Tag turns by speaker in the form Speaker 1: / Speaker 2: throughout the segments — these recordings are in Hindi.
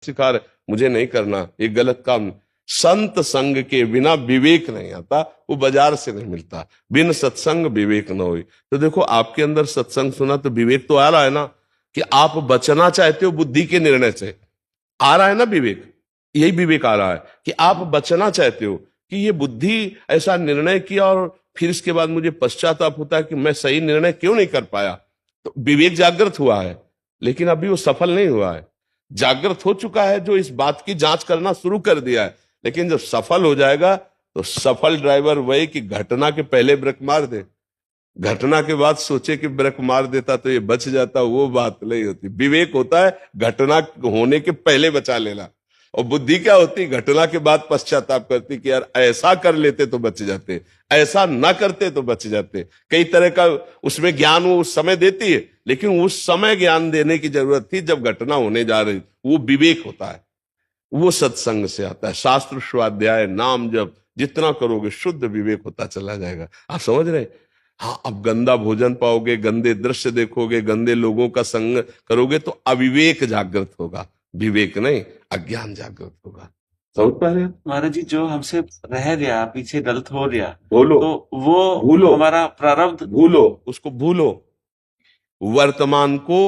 Speaker 1: सिखा रहे, मुझे नहीं करना, ये गलत काम। संत संग के बिना विवेक नहीं आता, वो बाजार से नहीं मिलता। बिन सत्संग विवेक न होई। तो देखो आपके अंदर सत्संग सुना तो विवेक तो आ रहा है ना, कि आप बचना चाहते हो बुद्धि के निर्णय से, आ रहा है ना विवेक। यही विवेक आ रहा है कि आप बचना चाहते हो कि ये बुद्धि ऐसा निर्णय किया और फिर इसके बाद मुझे पश्चाताप होता है कि मैं सही निर्णय क्यों नहीं कर पाया। तो विवेक जागृत हुआ है, लेकिन अभी वो सफल नहीं हुआ है। जागृत हो चुका है जो इस बात की जांच करना शुरू कर दिया है, लेकिन जब सफल हो जाएगा तो सफल ड्राइवर वही कि घटना के पहले ब्रेक मार दे, घटना के बाद सोचे कि ब्रेक मार देता तो ये बच जाता, वो बात नहीं होती। विवेक होता है घटना होने के पहले बचा लेना, और बुद्धि क्या होती, घटना के बाद पश्चाताप करती कि यार ऐसा कर लेते तो बच जाते, ऐसा ना करते तो बच जाते। कई तरह का उसमें ज्ञान वो उस समय देती है, लेकिन उस समय ज्ञान देने की जरूरत थी जब घटना होने जा रही। वो विवेक होता है, वो सत्संग से आता है। शास्त्र स्वाध्याय नाम जब जितना करोगे शुद्ध विवेक होता चला जाएगा। आप समझ रहे? हाँ, अब गंदा भोजन पाओगे, गंदे दृश्य देखोगे, गंदे लोगों का संग करोगे तो अविवेक जागृत होगा, विवेक नहीं, अज्ञान जागृत होगा। समझ पा रहे हैं
Speaker 2: महाराज जी? जो हमसे रह गया, पीछे गलत हो गया,
Speaker 1: बोलो,
Speaker 2: तो वो
Speaker 1: भूलो,
Speaker 2: हमारा प्रारब्ध।
Speaker 1: भूलो, उसको भूलो। वर्तमान को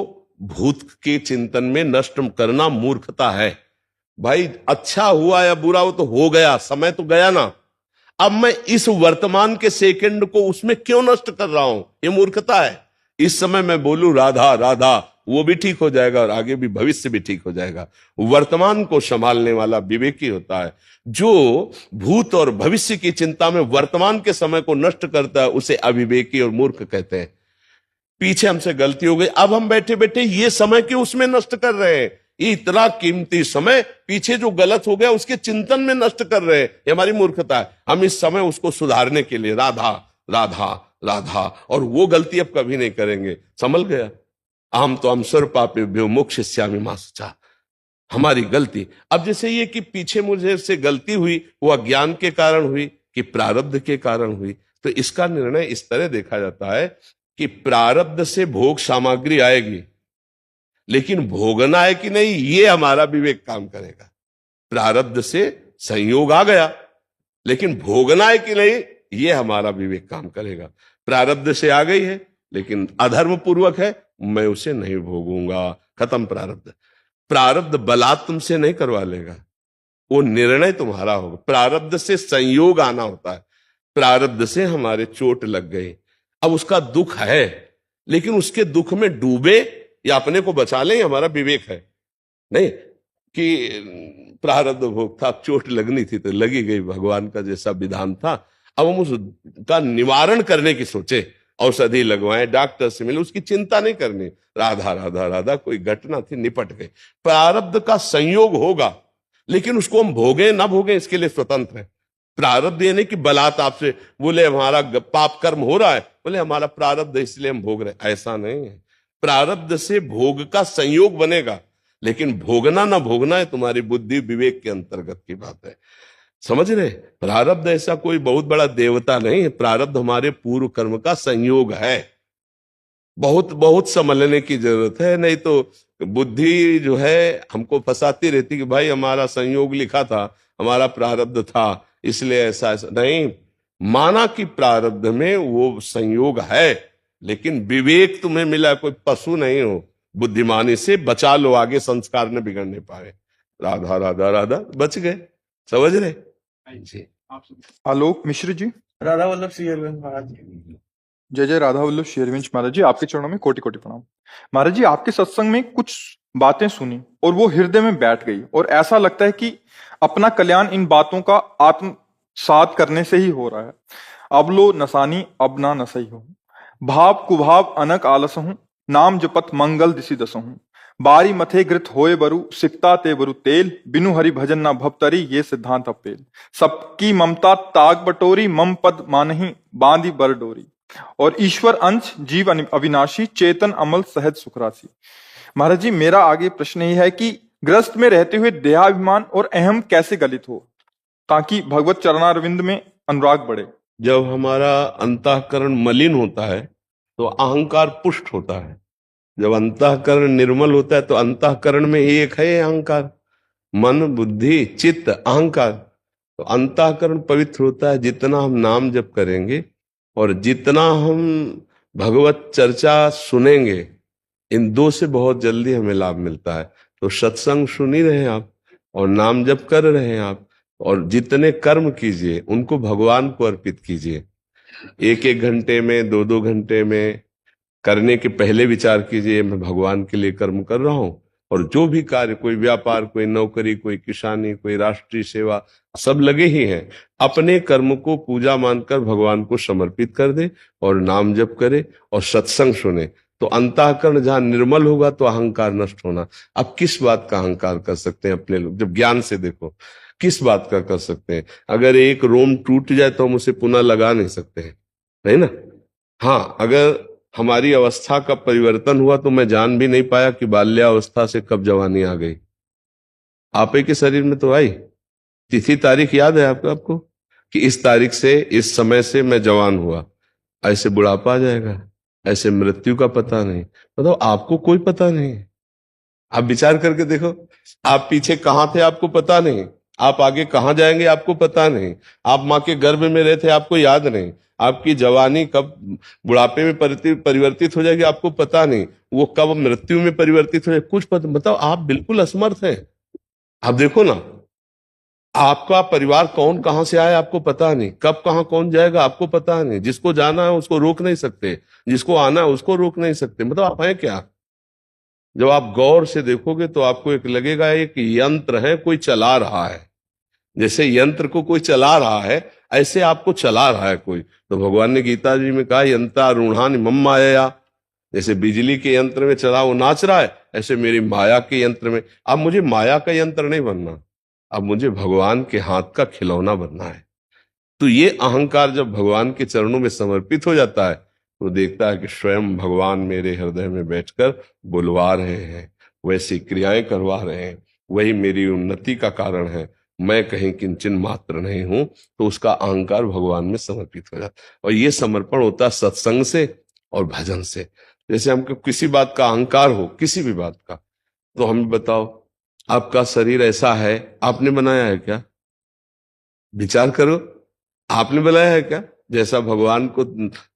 Speaker 1: भूत के चिंतन में नष्ट करना मूर्खता है। भाई अच्छा हुआ या बुरा, वो तो हो गया, समय तो गया ना। अब मैं इस वर्तमान के सेकंड को उसमें क्यों नष्ट कर रहा हूं, ये मूर्खता है। इस समय मैं बोलूं राधा राधा, वो भी ठीक हो जाएगा और आगे भी भविष्य भी ठीक हो जाएगा। वर्तमान को संभालने वाला विवेकी होता है। जो भूत और भविष्य की चिंता में वर्तमान के समय को नष्ट करता है उसे अविवेकी और मूर्ख कहते हैं। पीछे हमसे गलती हो गई, अब हम बैठे बैठे ये समय क्यों उसमें नष्ट कर रहे हैं। ये इतना कीमती समय पीछे जो गलत हो गया उसके चिंतन में नष्ट कर रहे हैं, ये हमारी मूर्खता है। हम इस समय उसको सुधारने के लिए राधा राधा राधा, और वो गलती अब कभी नहीं करेंगे। समझ गया? हम तो हम स्वर पापेभ्यो मोक्षयिष्यामि मा शुचा। हमारी गलती अब जैसे ये कि पीछे मुझे से गलती हुई, वो अज्ञान के कारण हुई कि प्रारब्ध के कारण हुई। तो इसका निर्णय इस तरह देखा जाता है कि प्रारब्ध से भोग सामग्री आएगी, लेकिन भोगना है कि नहीं ये हमारा विवेक काम करेगा। प्रारब्ध से संयोग आ गया, लेकिन भोगना है कि नहीं ये हमारा विवेक काम करेगा। प्रारब्ध से आ गई है लेकिन अधर्म पूर्वक है, मैं उसे नहीं भोगूंगा, खत्म प्रारब्ध। प्रारब्ध बलात् तुमसे नहीं करवा लेगा, वो निर्णय तुम्हारा होगा। प्रारब्ध से संयोग आना होता है। प्रारब्ध से हमारे चोट लग गई, अब उसका दुख है, लेकिन उसके दुख में डूबे या अपने को बचा लें, हमारा विवेक है। नहीं कि प्रारब्ध भोग था, चोट लगनी थी तो लगी गई, भगवान का जैसा विधान था। अब हम उसका निवारण करने की सोचे, औषधि लगवाएं, डॉक्टर से मिले, उसकी चिंता नहीं करनी। राधा राधा राधा, कोई घटना थी निपट गई। प्रारब्ध का संयोग होगा, लेकिन उसको हम भोगे ना भोगे इसके लिए स्वतंत्र है। प्रारब्ध ये नहीं कि बलात् आपसे बोले हमारा पाप कर्म हो रहा है, बोले हमारा प्रारब्ध इसलिए हम भोग रहे, ऐसा नहीं है। प्रारब्ध से भोग का संयोग बनेगा, लेकिन भोगना ना भोगना है तुम्हारी बुद्धि विवेक के अंतर्गत की बात है। समझ रहे? प्रारब्ध ऐसा कोई बहुत बड़ा देवता नहीं है, प्रारब्ध हमारे पूर्व कर्म का संयोग है। बहुत बहुत समझने की जरूरत है, नहीं तो बुद्धि जो है हमको फंसाती रहती कि भाई हमारा संयोग लिखा था, हमारा प्रारब्ध था, इसलिए ऐसा ऐसा नहीं। माना कि प्रारब्ध में वो संयोग है, लेकिन विवेक तुम्हें मिला, कोई पशु नहीं हो। बुद्धिमानी से बचा लो, आगे संस्कार न बिगड़ने पाए। राधा राधा राधा, बच गए। समझ रहे जी?
Speaker 3: आलोक मिश्र जी।
Speaker 2: राधा वल्लभ श्री अरविंद महाराज जी।
Speaker 3: जय जय राधा वल्लभ श्री अरविंद महाराज जी, आपके चरणों में कोटि कोटि प्रणाम। महाराज जी, आपके सत्संग में कुछ बातें सुनी और वो हृदय में बैठ गई, और ऐसा लगता है कि अपना कल्याण इन बातों का आत्मसात करने से ही हो रहा है। अब लो नसानी अब ना नसई हो, भाव कुभाव अनक आलस हूं, नाम जपत मंगल दिशि दस हूं, बारी मथे घृत होए बरु सिकता ते बरु तेल, बिनु हरि भजन ना भवतरी ये सिद्धांत अपेल, सबकी ममता ताग बटोरी मम पद मानही बांधी बर डोरी, और ईश्वर अंश जीव अविनाशी चेतन अमल सहज सुखरासी। महाराज जी, मेरा आगे प्रश्न ये है कि ग्रस्त में रहते हुए देहाभिमान और अहम कैसे गलित हो ताकि भगवत चरणारविंद में अनुराग बढ़े।
Speaker 1: जब हमारा अंतःकरण मलिन होता है तो अहंकार पुष्ट होता है। जब अंतःकरण निर्मल होता है तो अंतःकरण में ही एक है अहंकार। मन, बुद्धि, चित्त, अहंकार। तो अंतःकरण पवित्र होता है जितना हम नाम जप करेंगे और जितना हम भगवत चर्चा सुनेंगे। इन दो से बहुत जल्दी हमें लाभ मिलता है। तो सत्संग सुन ही रहे हैं आप और नाम जप कर रहे हैं आप, और जितने कर्म कीजिए उनको भगवान को अर्पित कीजिए। एक एक घंटे में, दो दो घंटे में करने के पहले विचार कीजिए, मैं भगवान के लिए कर्म कर रहा हूं। और जो भी कार्य, कोई व्यापार, कोई नौकरी, कोई किसानी, कोई राष्ट्रीय सेवा, सब लगे ही हैं। अपने कर्म को पूजा मानकर भगवान को समर्पित कर दे और नाम जप करे और सत्संग सुने। तो अंतःकरण जहां निर्मल होगा तो अहंकार नष्ट होना। अब किस बात का अहंकार कर सकते हैं अपने लोग? जब ज्ञान से देखो, किस बात का कर सकते हैं? अगर एक रोम टूट जाए तो हम उसे पुनः लगा नहीं सकते हैं, नहीं ना? हाँ, अगर हमारी अवस्था का परिवर्तन हुआ तो मैं जान भी नहीं पाया कि बाल्यावस्था से कब जवानी आ गई। आपे के शरीर में तो आई। तिथि तारीख याद है आपको कि इस तारीख से, इस समय से मैं जवान हुआ। ऐसे बुढ़ापा आ जाएगा, ऐसे मृत्यु का पता नहीं। बताओ, आपको कोई पता नहीं। आप विचार करके देखो, आप पीछे कहां थे आपको पता नहीं, आप आगे कहां जाएंगे आपको पता नहीं, आप माँ के गर्भ में रहे थे आपको याद नहीं, आपकी जवानी कब बुढ़ापे में परिवर्तित हो जाएगी आपको पता नहीं, वो कब मृत्यु में परिवर्तित हो जाएगी कुछ पता। बताओ, आप बिल्कुल असमर्थ हैं। आप देखो ना, आपका परिवार कौन कहां से आया आपको पता नहीं, कब कहां कौन जाएगा आपको पता नहीं। जिसको जाना है उसको रोक नहीं सकते, जिसको आना है उसको रोक नहीं सकते। मतलब आप हैं क्या? जब आप गौर से देखोगे तो आपको एक लगेगा एक यंत्र है, कोई चला रहा है। जैसे यंत्र को कोई चला रहा है, ऐसे आपको चला रहा है कोई। तो भगवान ने गीता जी में कहा, यंत्रारूढ़ानि मम माया। जैसे बिजली के यंत्र में चला वो नाच रहा है, ऐसे मेरी माया के यंत्र में। अब मुझे माया का यंत्र नहीं बनना, अब मुझे भगवान के हाथ का खिलौना बनना है। तो ये अहंकार जब भगवान के चरणों में समर्पित हो जाता है तो देखता है कि स्वयं भगवान मेरे हृदय में बैठकर बुलवा रहे हैं, वैसी क्रियाएं करवा रहे हैं, वही मेरी उन्नति का कारण है, मैं कहीं किंचन मात्र नहीं हूं। तो उसका अहंकार भगवान में समर्पित हो जाता है। और ये समर्पण होता है सत्संग से और भजन से। जैसे हमको किसी बात का अहंकार हो, किसी भी बात का, तो हमें बताओ, आपका शरीर ऐसा है, आपने बनाया है क्या? विचार करो, आपने बनाया है क्या? जैसा भगवान को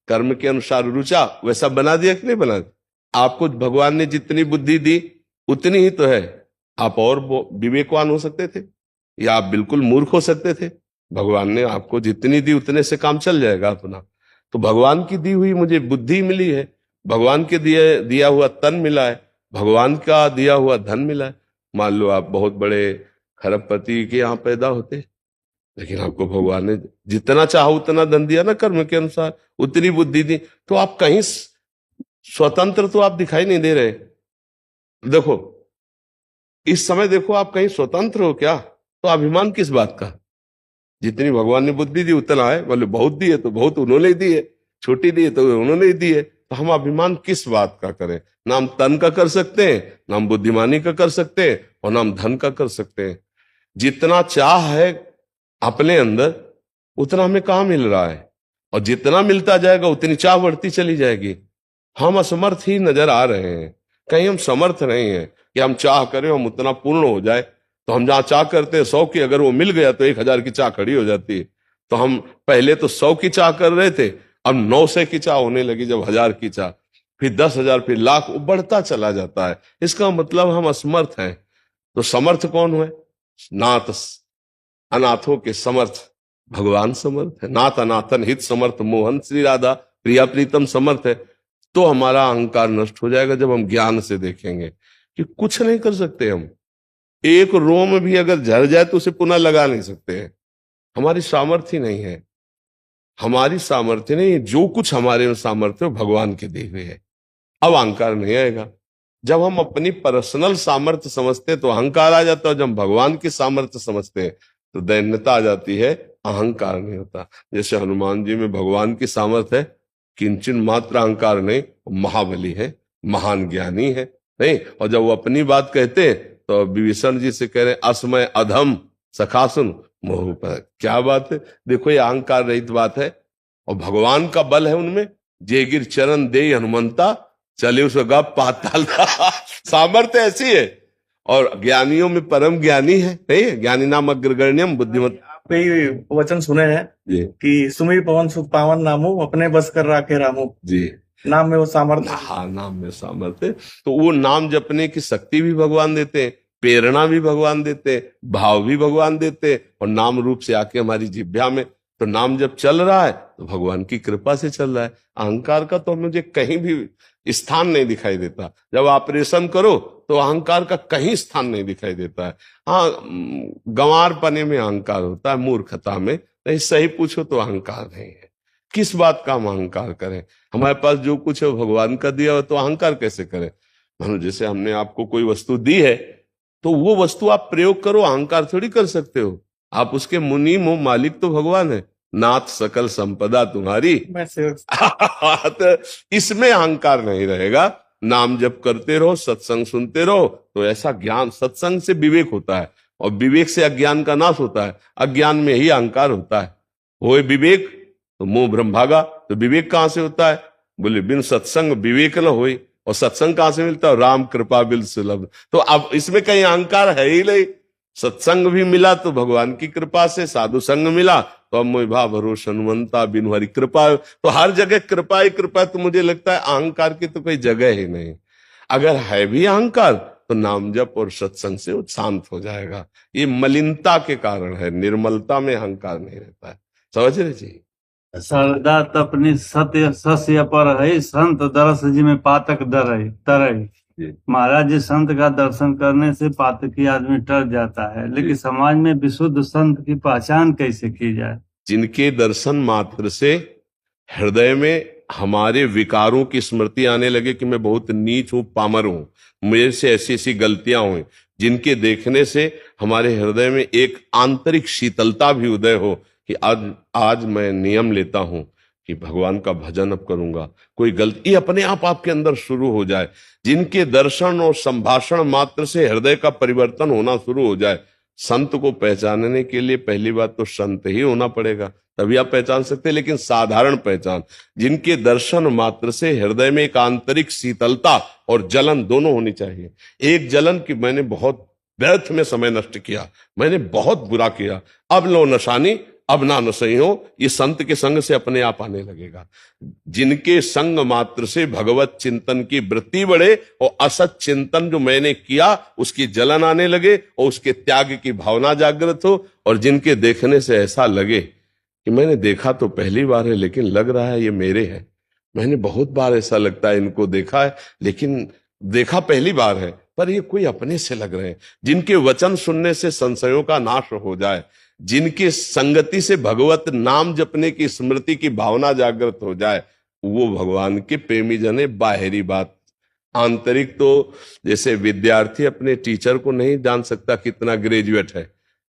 Speaker 1: कर्म के अनुसार रुचा वैसा बना दिया कि नहीं बना दिया? आपको भगवान ने जितनी बुद्धि दी उतनी ही तो है। आप और विवेकवान हो सकते थे या आप बिल्कुल मूर्ख हो सकते थे। भगवान ने आपको जितनी दी उतने से काम चल जाएगा अपना। तो भगवान की दी हुई मुझे बुद्धि मिली है, भगवान के दिया हुआ तन मिला है, भगवान का दिया हुआ धन मिला है। मान लो आप बहुत बड़े खरबपति के यहाँ पैदा होते, लेकिन आपको भगवान ने जितना चाहा उतना धन दिया ना, कर्म के अनुसार उतनी बुद्धि दी, तो आप कहीं स्वतंत्र तो आप दिखाई नहीं दे रहे। देखो इस समय, देखो आप कहीं स्वतंत्र हो क्या? तो अभिमान किस बात का? जितनी भगवान ने बुद्धि दी उतना है, बोले बहुत दी है तो बहुत उन्होंने दी है, छोटी दी है तो उन्होंने दी है। तो हम अभिमान किस बात का करें? नाम तन का कर सकते हैं, नाम बुद्धिमानी का कर सकते हैं, और नाम धन का कर सकते हैं। जितना चाह है अपने अंदर उतना हमें कहाँ मिल रहा है, और जितना मिलता जाएगा उतनी चाह बढ़ती चली जाएगी। हम असमर्थ ही नजर आ रहे हैं, कहीं हम समर्थ नहीं है कि हम चाह करें हम उतना पूर्ण हो जाए। तो हम जहां चाह करते हैं 100 की, अगर वो मिल गया तो 1000 की चाह खड़ी हो जाती है। तो हम पहले तो 100 की चाह कर रहे थे, अब 900 की चाह होने लगी, जब 1000 की चाह, फिर 10,000, फिर लाख, वो बढ़ता चला जाता है। इसका मतलब हम असमर्थ हैं। तो समर्थ कौन है? नाथ अनाथों के समर्थ भगवान समर्थ है। नाथ अनाथन हित समर्थ मोहन श्री राधा प्रिया प्रीतम समर्थ है। तो हमारा अहंकार नष्ट हो जाएगा जब हम ज्ञान से देखेंगे कि कुछ नहीं कर सकते हम। एक रोम भी अगर झड़ जाए तो उसे पुनः लगा नहीं सकते हैं। हमारी सामर्थ्य नहीं है, हमारी सामर्थ्य नहीं है। जो कुछ हमारे में सामर्थ्य है भगवान के दिए हुए है। अब अहंकार नहीं आएगा। जब हम अपनी पर्सनल सामर्थ्य समझते हैं तो अहंकार आ जाता है, जब महान की सामर्थ्य समझते हैं तो दैन्यता आ जाती है, अहंकार नहीं होता। जैसे हनुमान जी में भगवान की सामर्थ्य है, किंचन मात्र अहंकार नहीं, महाबली है, महान ज्ञानी है, नहीं। और जब वो अपनी बात कहते हैं तो विभीषण जी से कह रहे असमय अधम सखासुन मोह पर। क्या बात है, देखो ये अहंकार रहित बात है। और भगवान का बल है उनमें, जेगिर चरण दे हनुमंता चले उस गप पाताल। सामर्थ्य ऐसी है। और ज्ञानियों में परम ज्ञानी है, नहीं है? ज्ञानी नाम अग्रगण्यम बुद्धिमत
Speaker 2: आपके ही वचन सुने हैं
Speaker 1: जी
Speaker 2: कि सुमिर पवन सुख पावन नामो अपने बस कर राखे रामो।
Speaker 1: जी।
Speaker 2: नाम में वो सामर्थ्य है।
Speaker 1: हाँ, नाम में सामर्थ्य। तो वो नाम जपने की शक्ति भी भगवान देते हैं, प्रेरणा भी भगवान देते हैं, भाव भी भगवान देते हैं, और नाम रूप से आके हमारी जिह्वा में। तो नाम जब चल रहा है तो भगवान की कृपा से चल रहा है। अहंकार का तो मुझे कहीं भी स्थान नहीं दिखाई देता। जब ऑपरेशन करो तो अहंकार का कहीं स्थान नहीं दिखाई देता है। हाँ, गंवारपने में अहंकार होता है, मूर्खता में नहीं। सही पूछो तो अहंकार नहीं है। किस बात का हम अहंकार करें? हमारे पास जो कुछ है वो भगवान का दिया हो, तो अहंकार कैसे करें? मानो जैसे हमने आपको कोई वस्तु दी है तो वो वस्तु आप प्रयोग करो, अहंकार थोड़ी कर सकते हो। आप उसके मुनीम हो, मालिक तो भगवान है। नाथ सकल संपदा तुम्हारी।
Speaker 2: मैं सेवक।
Speaker 1: तो इसमें अहंकार नहीं रहेगा। नाम जप करते रहो, सत्संग सुनते रहो, तो ऐसा ज्ञान, सत्संग से विवेक होता है, और विवेक से अज्ञान का नाश होता है। अज्ञान में ही अहंकार होता है। होए विवेक तो मोह भ्रम भागा। तो विवेक कहां से होता है? बोले बिन सत्संग विवेक न होई। और सत्संग कहां से मिलता है? राम कृपा बिल सुलभ। तो अब इसमें कहीं अहंकार है ही नहीं। सत्संग भी मिला तो भगवान की कृपा से, साधु संग मिला तो अब मोह भाव भरोस हनुमंता बिन हरि कृपा। तो हर जगह कृपा ही कृपा। तो मुझे लगता है अहंकार की तो कोई जगह ही नहीं। अगर है भी अहंकार तो नाम जप और सत्संग से वो शांत हो जाएगा। ये मलिनता के कारण है, निर्मलता में अहंकार नहीं रहता है। समझ रहे जी?
Speaker 4: सरदा तपनी सत्य सस्य पर है, संत दरस जी में पातक दरई तरई। महाराज जी, संत का दर्शन करने से पातकी आदमी टर जाता है, लेकिन समाज में विशुद्ध संत की पहचान कैसे की जाए?
Speaker 1: जिनके दर्शन मात्र से हृदय में हमारे विकारों की स्मृति आने लगे कि मैं बहुत नीच हूं, पामर हूं, मेरे से ऐसी ऐसी गलतियां हुई, जिनके देखने से हमारे हृदय में एक आंतरिक शीतलता भी उदय हो कि आज मैं नियम लेता हूं कि भगवान का भजन अब करूंगा, कोई गलती अपने आप आपके अंदर शुरू हो जाए। जिनके दर्शन और संभाषण मात्र से हृदय का परिवर्तन होना शुरू हो जाए। संत को पहचानने के लिए पहली बात तो संत ही होना पड़ेगा, तभी आप पहचान सकते हैं। लेकिन साधारण पहचान, जिनके दर्शन मात्र से हृदय में एक आंतरिक शीतलता और जलन दोनों होनी चाहिए। एक जलन कि मैंने बहुत व्यर्थ में समय नष्ट किया, मैंने बहुत बुरा किया, अब लो नशानी, अब ना नशई हो, ये संत के संग से अपने आप आने लगेगा। जिनके संग मात्र से भगवत चिंतन की वृत्ति बढ़े और असत चिंतन जो मैंने किया उसकी जलन आने लगे और उसके त्याग की भावना जागृत हो। और जिनके देखने से ऐसा लगे कि मैंने देखा तो पहली बार है लेकिन लग रहा है ये मेरे हैं। मैंने बहुत बार ऐसा लगता है इनको देखा है लेकिन देखा पहली बार है, पर ये कोई अपने से लग रहे हैं। जिनके वचन सुनने से संशयों का नाश हो जाए, जिनकी संगति से भगवत नाम जपने की स्मृति की भावना जागृत हो जाए, वो भगवान के प्रेमी जन है। बाहरी बात, आंतरिक तो जैसे विद्यार्थी अपने टीचर को नहीं जान सकता कितना ग्रेजुएट है,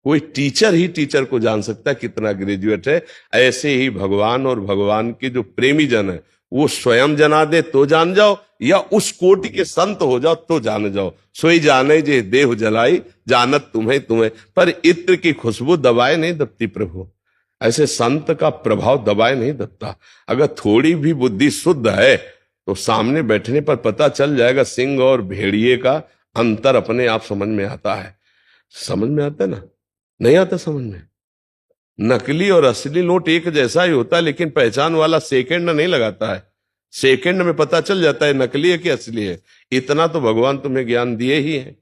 Speaker 1: कोई टीचर ही टीचर को जान सकता है कितना ग्रेजुएट है। ऐसे ही भगवान और भगवान के जो प्रेमी जन है वो स्वयं जना दे तो जान जाओ, या उस कोटि के संत हो जाओ तो जान जाओ। सोई जाने जे देह जलाई, जानत तुम्हें तुम्हें, पर इत्र की खुशबू दबाए नहीं दबती प्रभु। ऐसे संत का प्रभाव दबाए नहीं दबता। अगर थोड़ी भी बुद्धि शुद्ध है तो सामने बैठने पर पता चल जाएगा। सिंह और भेड़िए का अंतर अपने आप समझ में आता है। समझ में आता है ना? नहीं आता समझ में? नकली और असली नोट एक जैसा ही होता है, लेकिन पहचान वाला सेकंड नहीं लगाता है। सेकंड में पता चल जाता है नकली है कि असली है। इतना तो भगवान तुम्हें ज्ञान दिए ही है।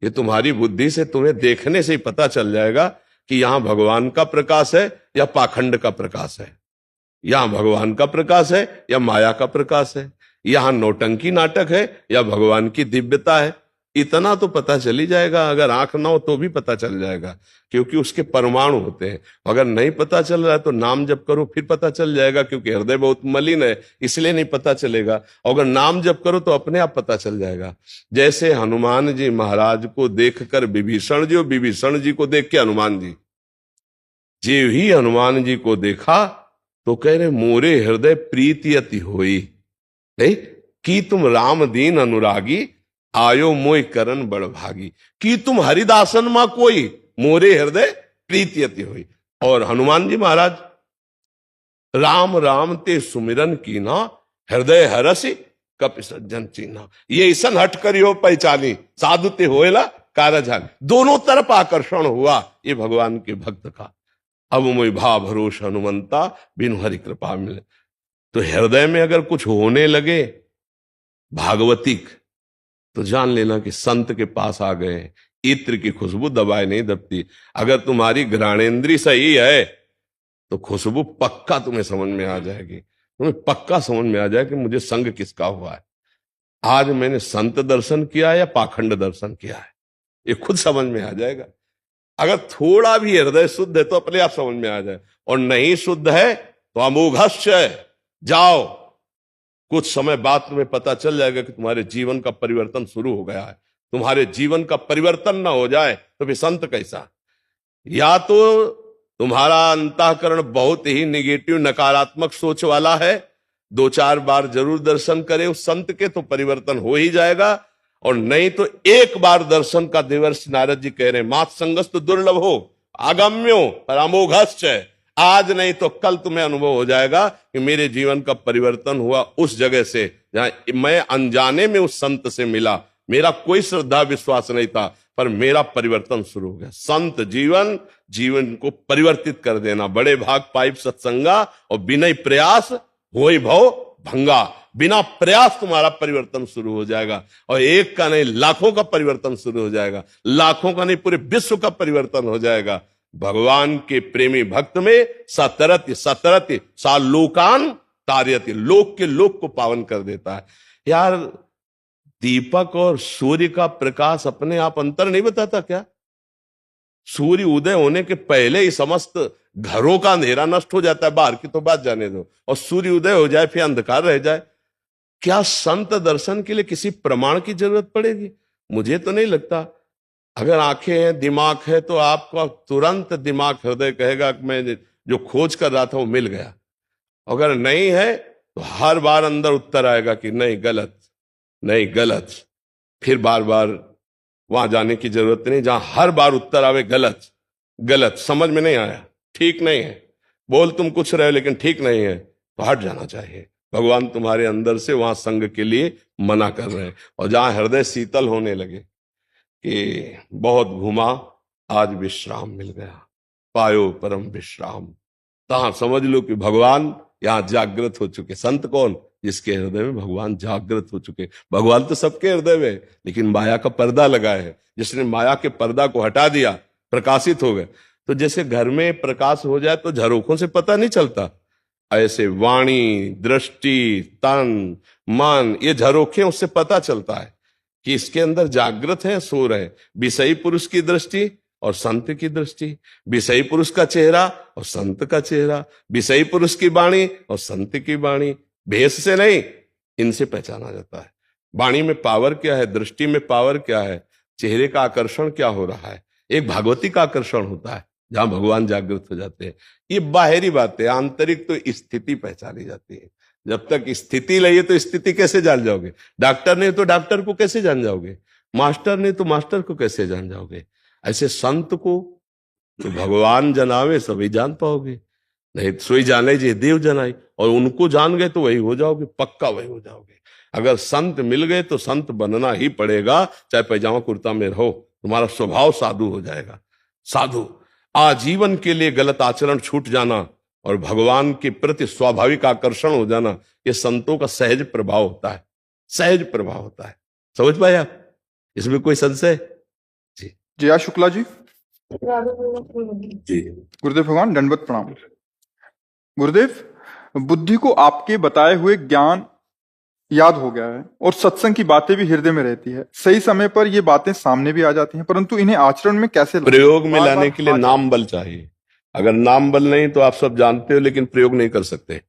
Speaker 1: ये तुम्हारी बुद्धि से तुम्हें देखने से ही पता चल जाएगा कि यहां भगवान का प्रकाश है या पाखंड का प्रकाश है, यहां भगवान का प्रकाश है या माया का प्रकाश है, यहां नौटंकी नाटक है या भगवान की दिव्यता है। इतना तो पता चल ही जाएगा। अगर आंख ना हो तो भी पता चल जाएगा, क्योंकि उसके परमाणु होते हैं। अगर नहीं पता चल रहा है तो नाम जप करो, फिर पता चल जाएगा, क्योंकि हृदय बहुत मलिन है इसलिए नहीं पता चलेगा। अगर नाम जप करो तो अपने आप पता चल जाएगा। जैसे हनुमान जी महाराज को देखकर विभीषण जी, और विभीषण जी को देख के हनुमान जी, जे ही हनुमान जी को देखा तो कह रहे मोरे हृदय प्रीति अति होई, नहीं कि तुम राम दीन अनुरागी, आयो मोय करन बड़ भागी, कि तुम हरिदासन मां कोई, मोरे हृदय प्रीति अति हुई। और हनुमान जी महाराज राम राम ते सुमिरन कीना, हृदय हरसि कपि सज्जन चीना। ये ऐसन हट करियो पहचानी, साधु ते होएला कारजान, दोनों तरफ आकर्षण हुआ ये भगवान के भक्त का। अब मोहि भा भरोस हनुमंता, बिनु हरि कृपा मिले। तो हृदय में अगर कुछ होने लगे भागवतिक, तो जान लेना कि संत के पास आ गए। इत्र की खुशबू दबाए नहीं दबती। अगर तुम्हारी घ्राणेंद्री सही है तो खुशबू पक्का तुम्हें समझ में आ जाएगी। तुम्हें पक्का समझ में आ जाए कि मुझे संग किसका हुआ है। आज मैंने संत दर्शन किया या पाखंड दर्शन किया है, ये खुद समझ में आ जाएगा। अगर थोड़ा भी हृदय शुद्ध है तो अपने आप समझ में आ जाए, और नहीं शुद्ध है तो अमोघश्च जाओ। कुछ समय बाद तुम्हें पता चल जाएगा कि तुम्हारे जीवन का परिवर्तन शुरू हो गया है। तुम्हारे जीवन का परिवर्तन ना हो जाए तो फिर संत कैसा। या तो तुम्हारा अंतःकरण बहुत ही निगेटिव नकारात्मक सोच वाला है, 2-4 बार जरूर दर्शन करे उस संत के तो परिवर्तन हो ही जाएगा। और नहीं तो एक बार दर्शन का देवर्षि नारद जी कह रहे हैं, मात संगस्त दुर्लभ हो आगम्यो पर अमोघश्च। आज नहीं तो कल तुम्हें अनुभव हो जाएगा कि मेरे जीवन का परिवर्तन हुआ उस जगह से जहां मैं अनजाने में उस संत से मिला। मेरा कोई श्रद्धा विश्वास नहीं था, पर मेरा परिवर्तन शुरू हो गया। संत जीवन को परिवर्तित कर देना। बड़े भाग पाइप सत्संगा और बिना प्रयास होई भव भंगा। बिना प्रयास तुम्हारा परिवर्तन शुरू हो जाएगा, और एक का नहीं लाखों का परिवर्तन शुरू हो जाएगा। लाखों का नहीं पूरे विश्व का परिवर्तन हो जाएगा। भगवान के प्रेमी भक्त में सतरति सतरति सा लोकान तारयति, लोक के लोक को पावन कर देता है। यार दीपक और सूर्य का प्रकाश अपने आप अंतर नहीं बताता क्या? सूर्य उदय होने के पहले ही समस्त घरों का अंधेरा नष्ट हो जाता है, बाहर की तो बात जाने दो, और सूर्य उदय हो जाए फिर अंधकार रह जाए। क्या संत दर्शन के लिए किसी प्रमाण की जरूरत पड़ेगी? मुझे तो नहीं लगता। अगर आंखें हैं दिमाग है तो आपका तुरंत दिमाग हृदय कहेगा कि मैं जो खोज कर रहा था वो मिल गया। अगर नहीं है तो हर बार अंदर उत्तर आएगा कि नहीं गलत, नहीं गलत। फिर बार बार वहां जाने की जरूरत नहीं जहां हर बार उत्तर आवे गलत गलत, समझ में नहीं आया, ठीक नहीं है, बोल तुम कुछ रहे हो लेकिन ठीक नहीं है, तो हट जाना चाहिए। भगवान तुम्हारे अंदर से वहां संग के लिए मना कर रहे हैं। और जहां हृदय शीतल होने लगे कि बहुत घुमा आज विश्राम मिल गया, पायो परम विश्राम, तहां समझ लो कि भगवान यहां जागृत हो चुके। संत कौन? जिसके हृदय में भगवान जागृत हो चुके। भगवान तो सबके हृदय में, लेकिन माया का पर्दा लगा है। जिसने माया के पर्दा को हटा दिया, प्रकाशित हो गए। तो जैसे घर में प्रकाश हो जाए तो झरोखों से पता नहीं चलता, ऐसे वाणी दृष्टि तन मन ये झरोखे उससे पता चलता है कि इसके अंदर जागृत है सो रहे। विषयी पुरुष की दृष्टि और संत की दृष्टि, विषयी पुरुष का चेहरा और संत का चेहरा, विषयी पुरुष की वाणी और संत की वाणी। भेष से नहीं, इनसे पहचाना जाता है। वाणी में पावर क्या है, दृष्टि में पावर क्या है, चेहरे का आकर्षण क्या हो रहा है। एक भागवती का आकर्षण होता है जहां भगवान जागृत हो जाते हैं। ये बाहरी बात है, आंतरिक तो स्थिति पहचानी जाती है। जब तक स्थिति लगे तो स्थिति कैसे जान जाओगे? डॉक्टर ने तो डॉक्टर को कैसे जान जाओगे? मास्टर ने तो मास्टर को कैसे जान जाओगे? ऐसे संत को तो भगवान जनावे सभी जान पाओगे, नहीं सोई जाने जी देव जनाई। और उनको जान गए तो वही हो जाओगे, पक्का वही हो जाओगे। अगर संत मिल गए तो संत बनना ही पड़ेगा, चाहे पैजामा कुर्ता में रहो, तुम्हारा स्वभाव साधु हो जाएगा। साधु आजीवन के लिए गलत आचरण छूट जाना और भगवान के प्रति स्वाभाविक आकर्षण हो जाना, ये संतों का सहज प्रभाव होता है। सहज प्रभाव होता है। समझ पाए आप? इसमें कोई संशय? जी
Speaker 3: जया शुक्ला जी।
Speaker 1: जी
Speaker 3: गुरुदेव भगवान दंडवत प्रणाम। गुरुदेव, बुद्धि को आपके बताए हुए ज्ञान याद हो गया है और सत्संग की बातें भी हृदय में रहती है। सही समय पर ये बातें सामने भी आ जाती हैं, परंतु इन्हें आचरण में कैसे
Speaker 1: प्रयोग में लाने के लिए नाम बल चाहिए। अगर नाम बल नहीं तो आप सब जानते हो, लेकिन प्रयोग नहीं कर सकते।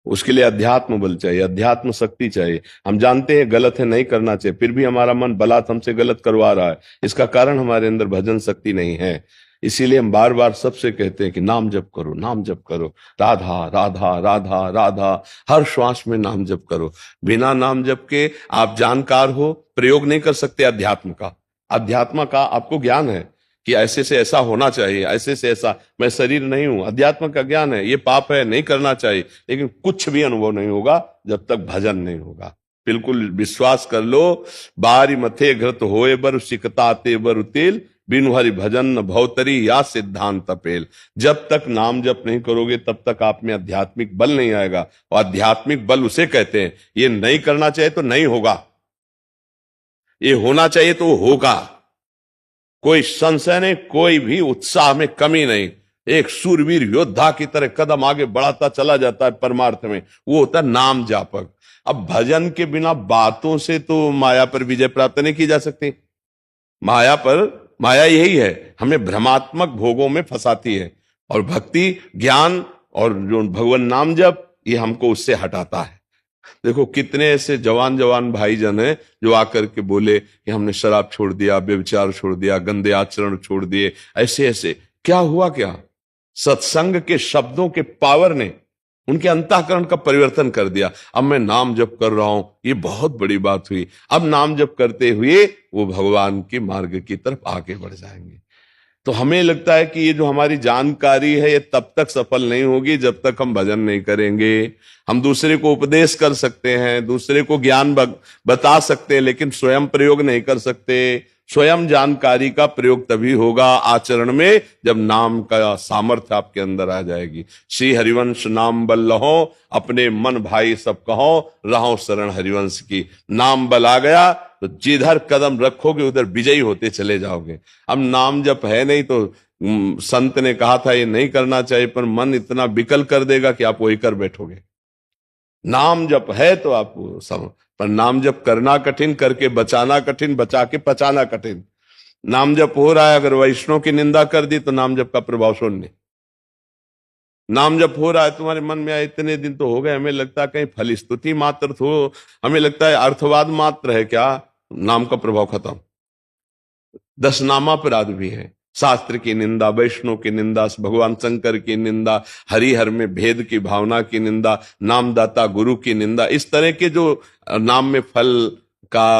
Speaker 1: उसके लिए अध्यात्म बल चाहिए, अध्यात्म शक्ति चाहिए। हम जानते हैं गलत है, नहीं करना चाहिए, फिर भी हमारा मन बलात् हमसे गलत करवा रहा है। इसका कारण हमारे अंदर भजन शक्ति नहीं है। इसीलिए हम बार बार सबसे कहते हैं कि नाम जप करो, नाम जप करो, राधा राधा राधा राधा, हर श्वास में नाम जप करो। बिना नाम जप के आप जानकार हो, प्रयोग नहीं कर सकते अध्यात्म का। अध्यात्म का आपको ज्ञान है कि ऐसे से ऐसा होना चाहिए, ऐसे से ऐसा, मैं शरीर नहीं हूं। अध्यात्म का ज्ञान है, ये पाप है, नहीं करना चाहिए, लेकिन कुछ भी अनुभव नहीं होगा जब तक भजन नहीं होगा। बिल्कुल विश्वास कर लो। बारी मथे घृत होए बर सिकताते बर तेल, बिनु हरि भजन न भवतरी या सिद्धांत पेल। जब तक नाम जप नहीं करोगे तब तक आप में आध्यात्मिक बल नहीं आएगा। और आध्यात्मिक बल उसे कहते हैं, ये नहीं करना चाहिए तो नहीं होगा, ये होना चाहिए तो होगा। कोई संशय नहीं, कोई भी उत्साह में कमी नहीं। एक सूरवीर योद्धा की तरह कदम आगे बढ़ाता चला जाता है परमार्थ में, वो होता है नाम जापक। अब भजन के बिना बातों से तो माया पर विजय प्राप्त नहीं की जा सकती। माया यही है, हमें भ्रमात्मक भोगों में फंसाती है। और भक्ति ज्ञान और जो भगवान नाम जप, ये हमको उससे हटाता है। देखो कितने ऐसे जवान जवान भाईजन हैं जो आकर के बोले कि हमने शराब छोड़ दिया, व्यभिचार छोड़ दिया, गंदे आचरण छोड़ दिए, ऐसे ऐसे। क्या हुआ? क्या सत्संग के शब्दों के पावर ने उनके अंतःकरण का परिवर्तन कर दिया। अब मैं नाम जप कर रहा हूं, ये बहुत बड़ी बात हुई। अब नाम जप करते हुए वो भगवान के मार्ग की तरफ आगे बढ़ जाएंगे। तो हमें लगता है कि ये जो हमारी जानकारी है ये तब तक सफल नहीं होगी जब तक हम भजन नहीं करेंगे। हम दूसरे को उपदेश कर सकते हैं, दूसरे को ज्ञान बता सकते हैं, लेकिन स्वयं प्रयोग नहीं कर सकते। स्वयं जानकारी का प्रयोग तभी होगा आचरण में जब नाम का सामर्थ्य आपके अंदर आ जाएगी। श्री हरिवंश नाम बल लहो, अपने मन भाई सब कहो, रहो शरण हरिवंश की। नाम बल आ गया तो जिधर कदम रखोगे उधर विजयी होते चले जाओगे। अब नाम जब है नहीं तो संत ने कहा था ये नहीं करना चाहिए, पर मन इतना विकल कर देगा कि आप वही कर बैठोगे। नाम जप है तो आप सब, पर नाम जप करना कठिन, करके बचाना कठिन, बचा के पचाना कठिन। नाम जप हो रहा है, अगर वैष्णव की निंदा कर दी तो नाम जप का प्रभाव शून्य। नाम जप हो रहा है, तुम्हारे मन में आए इतने दिन तो हो गए, हमें लगता है कहीं फल स्तुति मात्र हो, हमें लगता है अर्थवाद मात्र है क्या, नाम का प्रभाव खत्म। 10 नामापराध भी है। शास्त्र की निंदा, वैष्णव की निंदा, भगवान शंकर की निंदा, हरिहर में भेद की भावना की निंदा, नामदाता गुरु की निंदा। इस तरह के जो नाम में फल का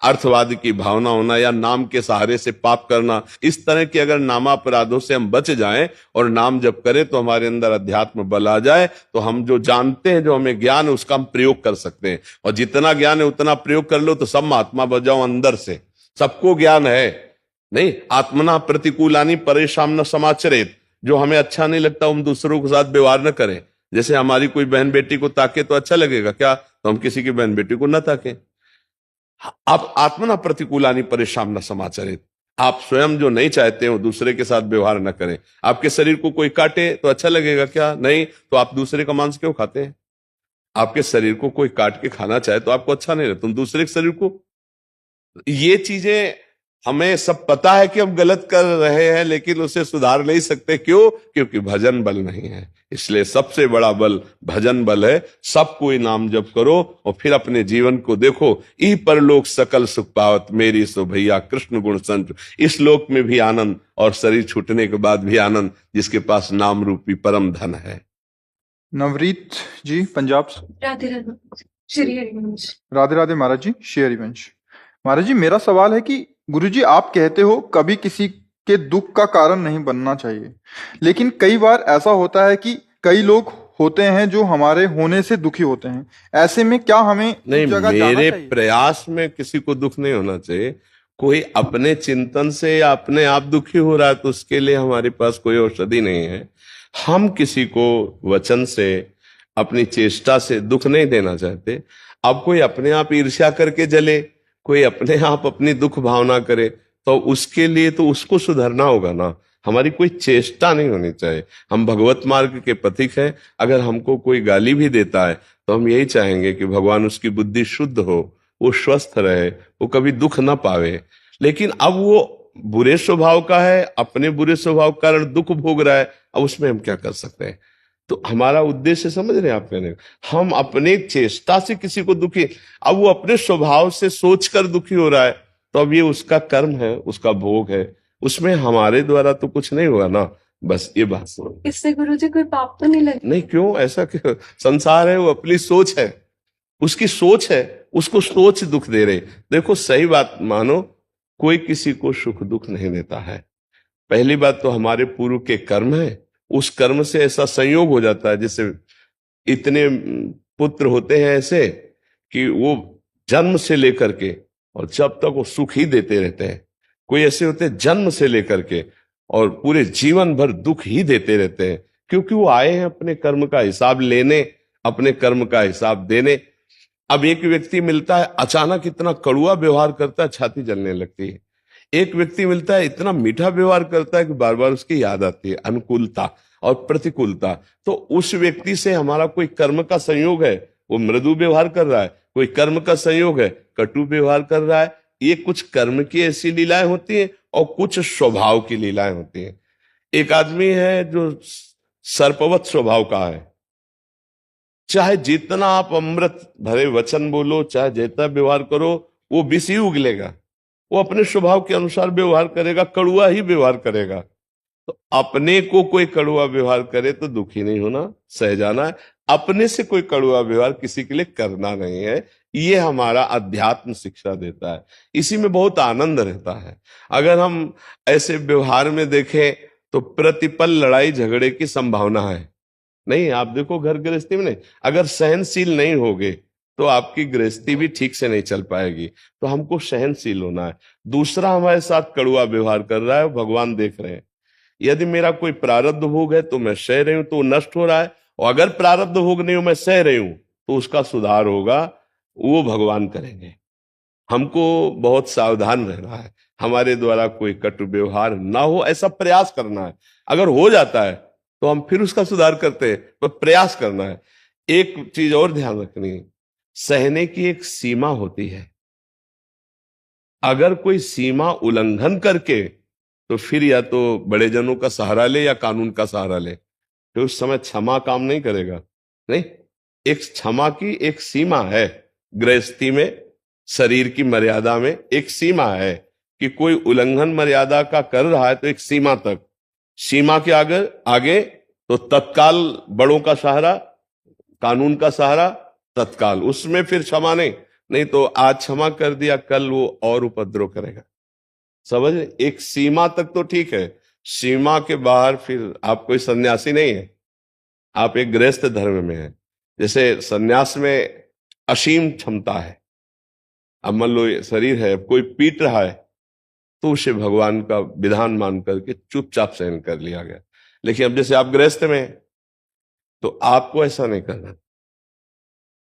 Speaker 1: अर्थवाद की भावना होना या नाम के सहारे से पाप करना, इस तरह के अगर नामापराधों से हम बच जाएं और नाम जप करें तो हमारे अंदर अध्यात्म बल आ जाए, तो हम जो जानते हैं, जो हमें ज्ञान है, उसका हम प्रयोग कर सकते हैं। और जितना ज्ञान है उतना प्रयोग कर लो तो सब महात्मा बन जाओ अंदर से। सबको ज्ञान है नहीं। आत्मना प्रतिकूलानी परेशान न समाचरित, जो हमें अच्छा नहीं लगता हम दूसरों के साथ व्यवहार न करें। जैसे हमारी कोई बहन बेटी को ताके तो अच्छा लगेगा क्या, तो हम किसी की बहन बेटी को न ताके। आप आत्मना प्रतिकूलानी परेशान न समाचरित, आप स्वयं जो नहीं चाहते हो दूसरे के साथ व्यवहार न करें। आपके शरीर को कोई काटे तो अच्छा लगेगा क्या, नहीं, तो आप दूसरे का मांस क्यों खाते हैं। आपके शरीर को कोई काट के खाना चाहे तो आपको अच्छा नहीं लगता, तुम दूसरे के शरीर को। ये चीजें हमें सब पता है कि हम गलत कर रहे हैं, लेकिन उसे सुधार नहीं सकते। क्यों? क्योंकि भजन बल नहीं है। इसलिए सबसे बड़ा बल भजन बल है। सब कोई नाम जप करो और फिर अपने जीवन को देखो। ई परलोक सकल सुख पावत, मेरी सो भैया कृष्ण गुण संत। इस लोक में भी आनंद और शरीर छूटने के बाद भी आनंद, जिसके पास नाम रूपी परम धन है।
Speaker 3: नवरीत जी पंजाब से।
Speaker 5: राधे राधे श्री हरिवंश।
Speaker 3: राधे राधे महाराज जी, श्री हरिवंश। महाराज जी मेरा सवाल है कि गुरुजी आप कहते हो कभी किसी के दुख का कारण नहीं बनना चाहिए, लेकिन कई बार ऐसा होता है कि कई लोग होते हैं जो हमारे होने से दुखी होते हैं। ऐसे में क्या हमें
Speaker 1: नहीं,
Speaker 3: जगह जाना
Speaker 1: मेरे
Speaker 3: चाहिए?
Speaker 1: प्रयास में किसी को दुख नहीं होना चाहिए। कोई अपने चिंतन से या अपने आप दुखी हो रहा है तो उसके लिए हमारे पास कोई औषधि नहीं है। हम किसी को वचन से, अपनी चेष्टा से दुख नहीं देना चाहते। अब कोई अपने आप ईर्ष्या करके जले, कोई अपने आप अपनी दुख भावना करे, तो उसके लिए तो उसको सुधरना होगा ना। हमारी कोई चेष्टा नहीं होनी चाहिए। हम भगवत मार्ग के पथिक हैं। अगर हमको कोई गाली भी देता है तो हम यही चाहेंगे कि भगवान उसकी बुद्धि शुद्ध हो, वो स्वस्थ रहे, वो कभी दुख ना पावे। लेकिन अब वो बुरे स्वभाव का है, अपने बुरे स्वभाव के कारण दुख भोग रहा है, अब उसमें हम क्या कर सकते हैं। तो हमारा उद्देश्य समझ रहे हैं आप कहने, हम अपने चेष्टा से किसी को दुखी, अब वो अपने स्वभाव से सोचकर दुखी हो रहा है तो अब ये उसका कर्म है, उसका भोग है, उसमें हमारे द्वारा तो कुछ नहीं होगा ना। बस ये बात सुनो।
Speaker 5: इससे गुरुजी कोई पाप तो नहीं लगे?
Speaker 1: नहीं, क्यों, ऐसा क्यों। संसार है, वो अपनी सोच है, उसकी सोच है, उसको सोच दुख दे रहे। देखो सही बात मानो, कोई किसी को सुख दुख नहीं देता है। पहली बात तो हमारे पूर्व के कर्म है, उस कर्म से ऐसा संयोग हो जाता है। जैसे इतने पुत्र होते हैं ऐसे कि वो जन्म से लेकर के और जब तक वो सुख ही देते रहते हैं। कोई ऐसे होते हैं जन्म से लेकर के और पूरे जीवन भर दुख ही देते रहते हैं, क्योंकि वो आए हैं अपने कर्म का हिसाब लेने, अपने कर्म का हिसाब देने। अब एक व्यक्ति मिलता है अचानक इतना कड़ुआ व्यवहार करता है, छाती जलने लगती है। एक व्यक्ति मिलता है इतना मीठा व्यवहार करता है कि बार बार उसकी याद आती है, अनुकूलता और प्रतिकूलता। तो उस व्यक्ति से हमारा कोई कर्म का संयोग है, वो मृदु व्यवहार कर रहा है, कोई कर्म का संयोग है, कटु व्यवहार कर रहा है। ये कुछ कर्म की ऐसी लीलाएं होती हैं और कुछ स्वभाव की लीलाएं होती हैं। एक आदमी है जो सर्पवत स्वभाव का है, चाहे जितना आप अमृत भरे वचन बोलो, चाहे जितना व्यवहार करो, वो विष ही उगलेगा। वो अपने स्वभाव के अनुसार व्यवहार करेगा, कड़ुआ ही व्यवहार करेगा। तो अपने को कोई कड़ुआ व्यवहार करे तो दुखी नहीं होना, सह जाना है। अपने से कोई कड़ुआ व्यवहार किसी के लिए करना नहीं है। ये हमारा अध्यात्म शिक्षा देता है, इसी में बहुत आनंद रहता है। अगर हम ऐसे व्यवहार में देखें तो प्रतिपल लड़ाई झगड़े की संभावना है। नहीं, आप देखो घर गृहस्थी में नहीं, अगर सहनशील नहीं होगे तो आपकी गृहस्थी भी ठीक से नहीं चल पाएगी। तो हमको सहनशील होना है। दूसरा हमारे साथ कड़ुआ व्यवहार कर रहा है, भगवान देख रहे हैं। यदि मेरा कोई प्रारब्ध भोग है तो मैं सह रही हूं, तो वो नष्ट हो रहा है। और अगर प्रारब्ध भोग नहीं हो, मैं सह रही हूं, तो उसका सुधार होगा, वो भगवान करेंगे। हमको बहुत सावधान रहना है, हमारे द्वारा कोई कटु व्यवहार ना हो, ऐसा प्रयास करना है। अगर हो जाता है तो हम फिर उसका सुधार करते हैं, पर प्रयास करना है। एक चीज और ध्यान रखनी है, सहने की एक सीमा होती है। अगर कोई सीमा उल्लंघन करके, तो फिर या तो बड़े जनों का सहारा ले या कानून का सहारा ले, तो उस समय क्षमा काम नहीं करेगा। नहीं, एक क्षमा की एक सीमा है। गृहस्थी में, शरीर की मर्यादा में एक सीमा है कि कोई उल्लंघन मर्यादा का कर रहा है तो एक सीमा तक, सीमा के आगे तो तत्काल बड़ों का सहारा, कानून का सहारा तत्काल, उसमें फिर क्षमा नहीं तो आज क्षमा कर दिया, कल वो और उपद्रव करेगा। समझ, एक सीमा तक तो ठीक है, सीमा के बाहर फिर आप कोई सन्यासी नहीं है, आप एक गृहस्थ धर्म में है। जैसे सन्यास में असीम क्षमता है। अब मान लो ये शरीर है, कोई पीट रहा है तो उसे भगवान का विधान मान करके चुपचाप सहन कर लिया गया। लेकिन अब जैसे आप गृहस्थ में हैं, तो आपको ऐसा नहीं करना।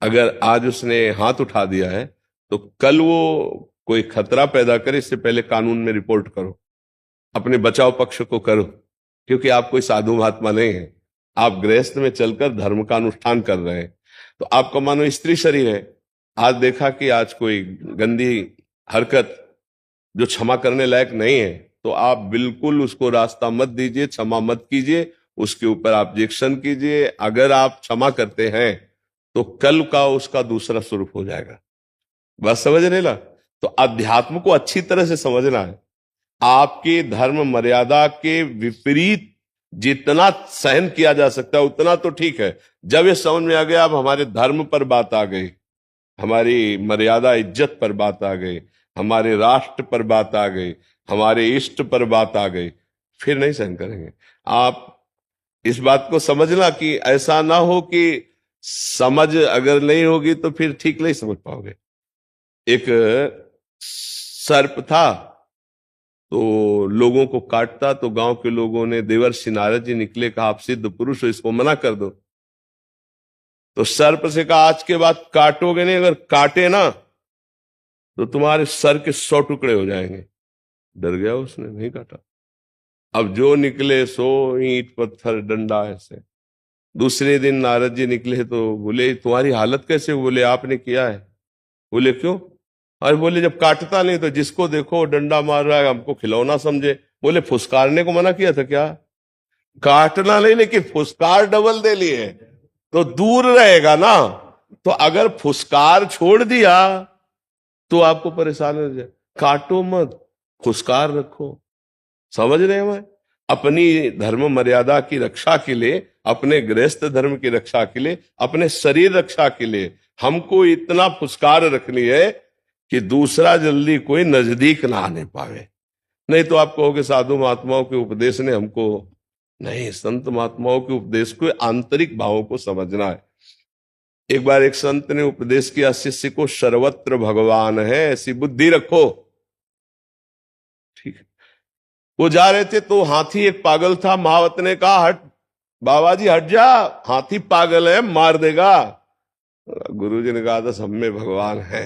Speaker 1: अगर आज उसने हाथ उठा दिया है तो कल वो कोई खतरा पैदा करे, इससे पहले कानून में रिपोर्ट करो, अपने बचाव पक्ष को करो, क्योंकि आप कोई साधु महात्मा नहीं है, आप गृहस्थ में चलकर धर्म का अनुष्ठान कर रहे हैं। तो आपका मानो स्त्री शरीर है, आज देखा कि आज कोई गंदी हरकत जो क्षमा करने लायक नहीं है, तो आप बिल्कुल उसको रास्ता मत दीजिए, क्षमा मत कीजिए, उसके ऊपर ऑब्जेक्शन कीजिए। अगर आप क्षमा करते हैं तो कल का उसका दूसरा स्वरूप हो जाएगा। बस समझ रहे ना? तो अध्यात्म को अच्छी तरह से समझना है। आपके धर्म मर्यादा के विपरीत जितना सहन किया जा सकता है उतना तो ठीक है। जब ये समझ में आ गया, अब हमारे धर्म पर बात आ गई, हमारी मर्यादा इज्जत पर बात आ गई, हमारे राष्ट्र पर बात आ गई, हमारे इष्ट पर बात आ गई, फिर नहीं सहन करेंगे। आप इस बात को समझना कि ऐसा ना हो कि समझ अगर नहीं होगी तो फिर ठीक नहीं समझ पाओगे। एक सर्प था तो लोगों को काटता, तो गांव के लोगों ने, देवर्षि नारद जी निकले, कहा आप सिद्ध पुरुष हो, इसको मना कर दो। तो सर्प से कहा आज के बाद काटोगे नहीं, अगर काटे ना तो तुम्हारे सर के 100 टुकड़े हो जाएंगे। डर गया, उसने नहीं काटा। अब जो निकले सो ईंट पत्थर डंडा ऐसे। दूसरे दिन नारद जी निकले तो बोले तुम्हारी हालत कैसे? बोले आपने किया है। बोले क्यों? और बोले जब काटता नहीं तो जिसको देखो डंडा मार रहा है, हमको खिलौना समझे। बोले फुसकारने को मना किया था क्या? काटना नहीं, लेकिन फुसकार डबल दे लिए तो दूर रहेगा ना। तो अगर फुसकार छोड़ दिया तो आपको परेशान हो जाए। काटो मत, फुसकार रखो। समझ रहे हैं? मैं अपनी धर्म मर्यादा की रक्षा के लिए, अपने गृहस्थ धर्म की रक्षा के लिए, अपने शरीर रक्षा के लिए हमको इतना फुसकार रखनी है कि दूसरा जल्दी कोई नजदीक ना आने पावे। नहीं तो आप कहोगे साधु महात्माओं के उपदेश ने हमको, नहीं, संत महात्माओं के उपदेश को आंतरिक भावों को समझना है। एक बार एक संत ने उपदेश किया शिष्य को, सर्वत्र भगवान है, ऐसी बुद्धि रखो। ठीक है। वो जा रहे थे तो हाथी एक पागल था। महावत ने कहा, हट बाबा जी हट जा, हाथी पागल है, मार देगा। गुरुजी ने कहा था सब में भगवान है।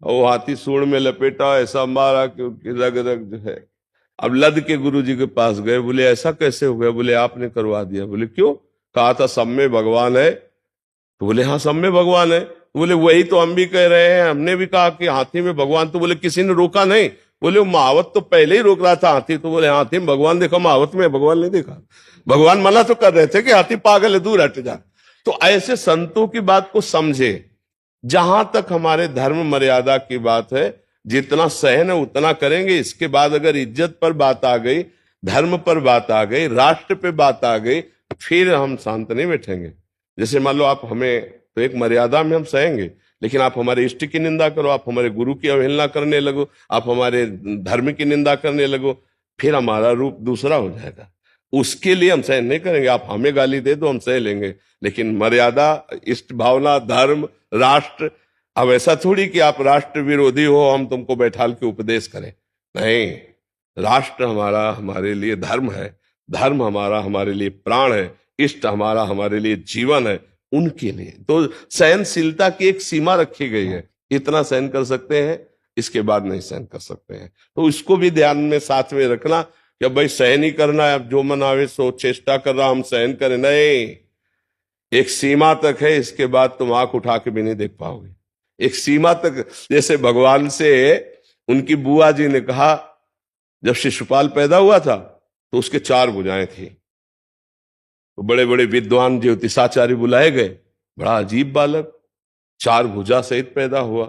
Speaker 1: और वो हाथी सूंड में लपेटा, ऐसा मारा कि उसकी रग रग जो है। अब लद के गुरुजी के पास गए, बोले ऐसा कैसे हो गया? बोले आपने करवा दिया। बोले क्यों? कहा था सब में भगवान है। तो बोले हाँ सब में भगवान है। तो बोले वही तो हम भी कह रहे हैं, हमने भी कहा कि हाथी में भगवान। तो बोले किसी ने रोका नहीं? बोले वो महावत तो पहले ही रोक रहा था हाथी। तो बोले हाथी में भगवान देखा, महावत में भगवान नहीं देखा। भगवान मना तो कर रहे थे कि हाथी पागल है, दूर हट जा। तो ऐसे संतों की बात को समझे। जहां तक हमारे धर्म मर्यादा की बात है, जितना सहन है उतना करेंगे। इसके बाद अगर इज्जत पर बात आ गई, धर्म पर बात आ गई, राष्ट्र पे बात आ गई, फिर हम शांत नहीं बैठेंगे। जैसे मान लो आप हमें, तो एक मर्यादा में हम सहेंगे, लेकिन आप हमारे इष्ट की निंदा करो, आप हमारे गुरु की अवहेलना करने लगो, आप हमारे धर्म की निंदा करने लगो, फिर हमारा रूप दूसरा हो जाएगा। उसके लिए हम सहन नहीं करेंगे। आप हमें गाली दे दो, हम सह लेंगे, लेकिन मर्यादा, इष्ट भावना, धर्म, राष्ट्र, अब ऐसा थोड़ी कि आप राष्ट्र विरोधी हो, हम तुमको बैठाल के उपदेश करें। नहीं, राष्ट्र हमारा हमारे लिए धर्म है, धर्म हमारा हमारे लिए प्राण है, इष्ट हमारा हमारे लिए जीवन है। उनके लिए तो सहनशीलता की एक सीमा रखी गई है। इतना सहन कर सकते हैं, इसके बाद नहीं सहन कर सकते हैं। तो इसको भी ध्यान में साथ में रखना कि भाई सहन ही करना है, अब जो मन आवे सो चेष्टा कर रहा हम सहन करें। नहीं, एक सीमा तक है, इसके बाद तुम आंख उठा के भी नहीं देख पाओगे। एक सीमा तक, जैसे भगवान से उनकी बुआ जी ने कहा, जब शिशुपाल पैदा हुआ था तो उसके 4 भुजाएं थी। तो बड़े बड़े विद्वान ज्योतिषाचार्य बुलाए गए। बड़ा अजीब बालक, 4 भुजा सहित पैदा हुआ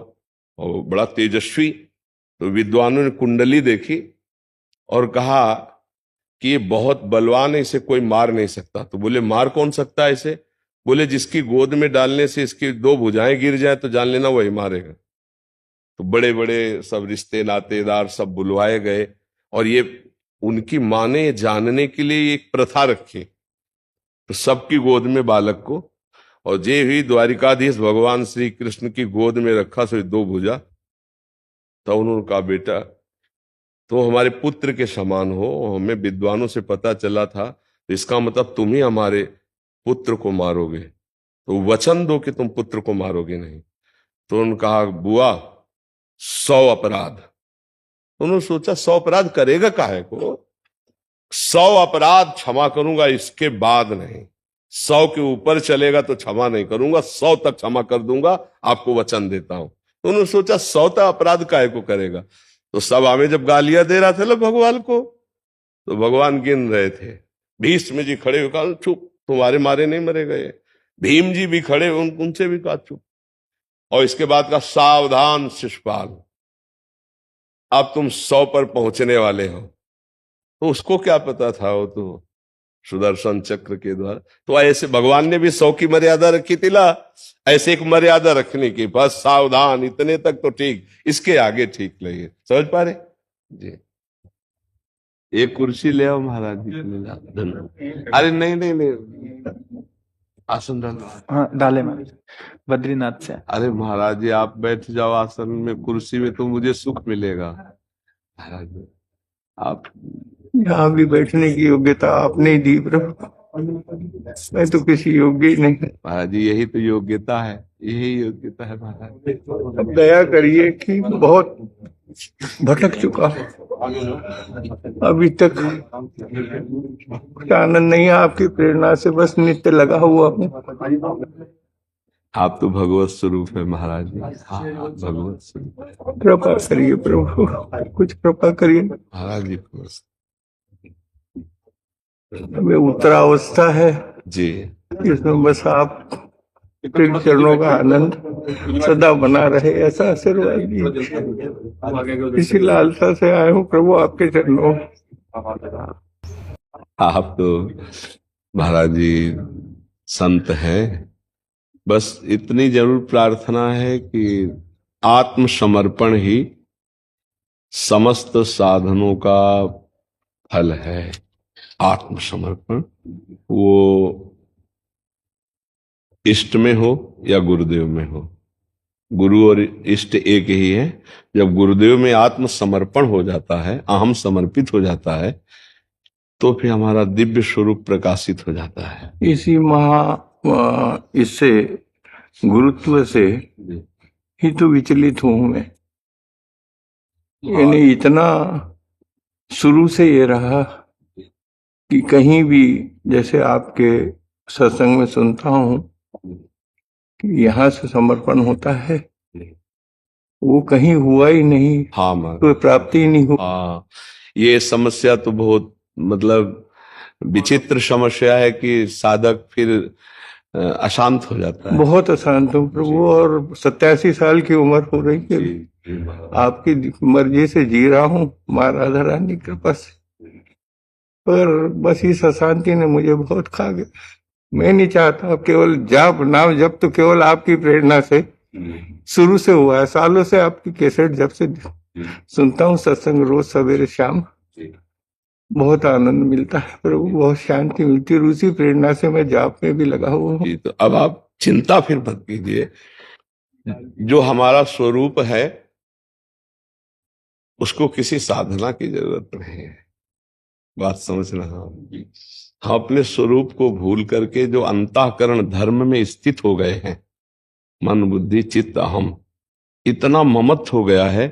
Speaker 1: और बड़ा तेजस्वी। तो विद्वानों ने कुंडली देखी और कहा कि ये बहुत बलवान है, इसे कोई मार नहीं सकता। तो बोले मार कौन सकता है इसे? बोले जिसकी गोद में डालने से इसकी 2 भुजाएं गिर जाए तो जान लेना वही मारेगा। तो बड़े बड़े सब रिश्ते नातेदार सब बुलवाए गए और ये उनकी मां ने जानने के लिए एक प्रथा रखी। तो सबकी गोद में बालक को, और जे ही द्वारिकाधीश भगवान श्री कृष्ण की गोद में रखा सो 2 भुजा। तो उन्होंने कहा बेटा तो हमारे पुत्र के समान हो, हमें विद्वानों से पता चला था, तो इसका मतलब तुम ही हमारे पुत्र को मारोगे, तो वचन दो कि तुम पुत्र को मारोगे नहीं। तो उन्होंने कहा बुआ 100 अपराध। उन्होंने सोचा 100 अपराध करेगा काहे को? 100 अपराध क्षमा करूंगा, इसके बाद नहीं। 100 के ऊपर चलेगा तो क्षमा नहीं करूंगा, 100 तक क्षमा कर दूंगा, आपको वचन देता हूं। तो उन्होंने सोचा 100 तक अपराध काहे को करेगा। तो सब हमें जब गालियां दे रहा था ना भगवान को, तो भगवान गिन रहे थे। भीष्म जी खड़े हुए कहा चुप, तुम्हारे मारे नहीं मरे गए। भीम जी भी खड़े, उनसे भी कहा चुप। और इसके बाद का सावधान शिशुपाल, अब तुम 100 पर पहुंचने वाले हो। तो उसको क्या पता था, वो तो सुदर्शन चक्र के द्वारा। तो ऐसे भगवान ने भी 100 की मर्यादा रखी थी ला, ऐसे एक मर्यादा रखने की, बस सावधान, इतने तक तो ठीक, इसके आगे ठीक लगे। समझ पा रहे जी? एक कुर्सी ले आओ महाराज जी के लिए। धन्यवाद। अरे नहीं नहीं नहीं, आसन डालो।
Speaker 3: हाँ डाले महाराज, बद्रीनाथ से।
Speaker 1: अरे महाराज जी आप बैठ जाओ आसन में, कुर्सी में तो मुझे सुख मिलेगा। महाराज जी आप,
Speaker 6: यहाँ भी बैठने की योग्यता आपने ही दी प्रभु, मैं तो किसी योग्य ही नहीं।
Speaker 1: महाराज जी यही तो योग्यता है, यही योग्यता है महाराज।
Speaker 6: अब दया करिए कि बहुत भटक चुका, अभी तक कुछ आनंद नहीं है। आपकी प्रेरणा से बस नित्य लगा हुआ हूँ।
Speaker 1: आप तो भगवत स्वरूप है महाराज जी। हाँ, भगवत स्वरूप।
Speaker 6: कृपा करिए प्रभु, कुछ कृपा करिए।
Speaker 1: महाराज जी
Speaker 6: अभी उत्तरावस्था है
Speaker 1: जी,
Speaker 6: इसमें बस आप के चरणों का आनंद सदा बना रहे, ऐसा आशीर्वाद दीजिए। इसी लालसा से आए हूँ प्रभु आपके चरणों।
Speaker 1: आप तो महाराज जी संत हैं। बस इतनी जरूर प्रार्थना है कि आत्मसमर्पण ही समस्त साधनों का फल है। आत्मसमर्पण वो इष्ट में हो या गुरुदेव में हो, गुरु और इष्ट एक ही है। जब गुरुदेव में आत्म समर्पण हो जाता है, अहम समर्पित हो जाता है, तो फिर हमारा दिव्य स्वरूप प्रकाशित हो जाता है।
Speaker 6: इसी इससे गुरुत्व से ही तो विचलित हूं मैं। यानी इतना शुरू से ये रहा कि कहीं भी जैसे आपके सत्संग में सुनता हूं कि यहाँ से समर्पण होता है, वो कहीं हुआ ही नहीं।
Speaker 1: हाँ माँ,
Speaker 6: कोई प्राप्ति ही नहीं हुई।
Speaker 1: हाँ, ये समस्या तो बहुत मतलब विचित्र समस्या है कि साधक फिर अशांत हो जाता है।
Speaker 6: बहुत अशांत हूँ प्रभु, और 87 साल की उम्र हो रही है। आपकी मर्जी से जी रहा हूँ, माँ राधा रानी की कृपा से, पर बस इस अशांति ने मुझे बहुत खा गया। मैं नहीं चाहता, केवल जाप नाम जब तो केवल आपकी प्रेरणा से शुरू से हुआ है। सालों से आपकी कैसेट जब से सुनता हूँ, सत्संग रोज सवेरे शाम, बहुत आनंद मिलता है प्रभु, बहुत शांति मिलती है। उसी प्रेरणा से मैं जाप में भी लगा हुआ हूँ।
Speaker 1: तो अब आप चिंता फिर मत कीजिए, जो हमारा स्वरूप है उसको किसी साधना की जरूरत नहीं है। बात समझना। हम अपने स्वरूप को भूल करके जो अंतःकरण धर्म में स्थित हो गए हैं, मन बुद्धि चित्त अहम, इतना ममत्व हो गया है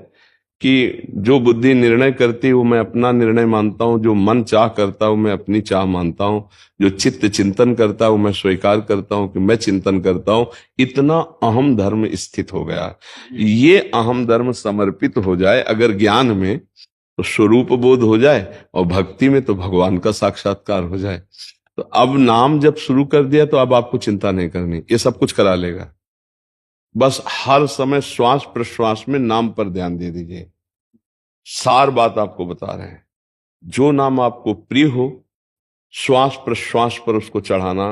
Speaker 1: कि जो बुद्धि निर्णय करती है वो मैं अपना निर्णय मानता हूं, जो मन चाह करता हूं मैं अपनी चाह मानता हूं, जो चित्त चिंतन करता हूं मैं स्वीकार करता हूं कि मैं चिंतन करता हूं। इतना अहम धर्म स्थित हो गया। ये अहम धर्म समर्पित हो जाए अगर ज्ञान में, तो स्वरूप बोध हो जाए, और भक्ति में तो भगवान का साक्षात्कार हो जाए। तो अब नाम जब शुरू कर दिया तो अब आपको चिंता नहीं करनी, ये सब कुछ करा लेगा। बस हर समय श्वास प्रश्वास में नाम पर ध्यान दे दीजिए। सार बात आपको बता रहे हैं, जो नाम आपको प्रिय हो, श्वास प्रश्वास पर उसको चढ़ाना।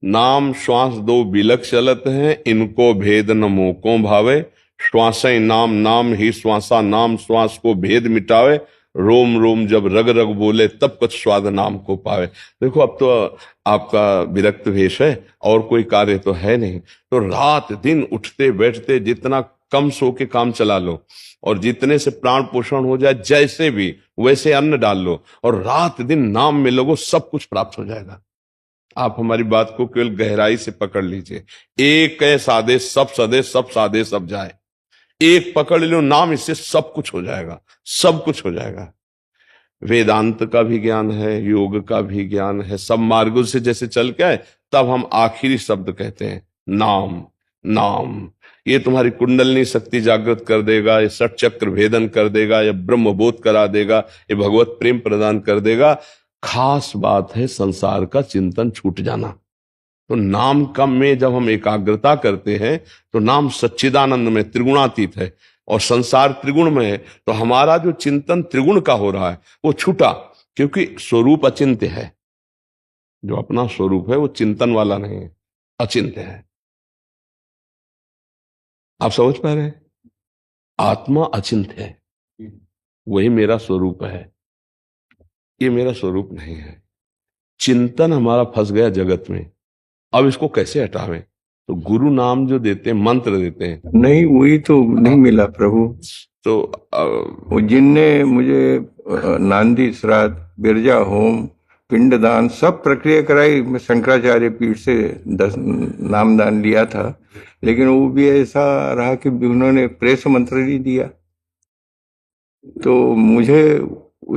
Speaker 1: नाम श्वास दो बिलक चलत हैं, इनको भेद न मोको भावे। श्वासें नाम नाम ही श्वासा, नाम श्वास को भेद मिटावे। रोम रोम जब रग रग बोले, तब कुछ स्वाद नाम को पावे। देखो अब तो आपका विरक्त वेश है और कोई कार्य तो है नहीं, तो रात दिन उठते बैठते जितना कम सो के काम चला लो, और जितने से प्राण पोषण हो जाए, जैसे भी वैसे अन्न डाल लो, और रात दिन नाम में लगो, सब कुछ प्राप्त हो जाएगा। आप हमारी बात को केवल गहराई से पकड़ लीजिए। एक है सादे सब सदे, सब सादे सब जाए। एक पकड़ लो नाम, इससे सब कुछ हो जाएगा, सब कुछ हो जाएगा। वेदांत का भी ज्ञान है, योग का भी ज्ञान है, सब मार्गों से जैसे चल के आए, तब हम आखिरी शब्द कहते हैं नाम। नाम ये तुम्हारी कुंडलनी शक्ति जागृत कर देगा, ये षट चक्र भेदन कर देगा, ये ब्रह्म बोध करा देगा, ये भगवत प्रेम प्रदान कर देगा। खास बात है संसार का चिंतन छूट जाना। तो नाम का में जब हम एकाग्रता करते हैं, तो नाम सच्चिदानंद में त्रिगुणातीत है, और संसार त्रिगुण में है। तो हमारा जो चिंतन त्रिगुण का हो रहा है वो छूटा, क्योंकि स्वरूप अचिंत्य है। जो अपना स्वरूप है वो चिंतन वाला नहीं है, अचिंत्य है। आप समझ पा रहे हैं? आत्मा अचिंत्य है, वही मेरा स्वरूप है, ये मेरा स्वरूप नहीं है। चिंतन हमारा फंस गया जगत में, अब इसको कैसे हटावें? तो गुरु नाम जो देते हैं, मंत्र देते हैं,
Speaker 6: नहीं वही तो नहीं मिला प्रभु।
Speaker 1: तो
Speaker 6: वो जिनने मुझे नांदी श्राद्ध, बिरजा होम, पिंडदान सब प्रक्रिया कराई, मैं शंकराचार्य पीठ से 10 नामदान लिया था, लेकिन वो भी ऐसा रहा कि उन्होंने प्रेस मंत्र नहीं दिया। तो मुझे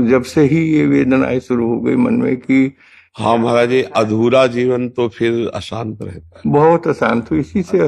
Speaker 6: जब से ही ये वेदनाएं शुरू हो गई मन में कि
Speaker 1: हाँ महाराज जी, अधूरा जीवन तो फिर अशांत रहता है।
Speaker 6: बहुत अशांत हुई, इसी से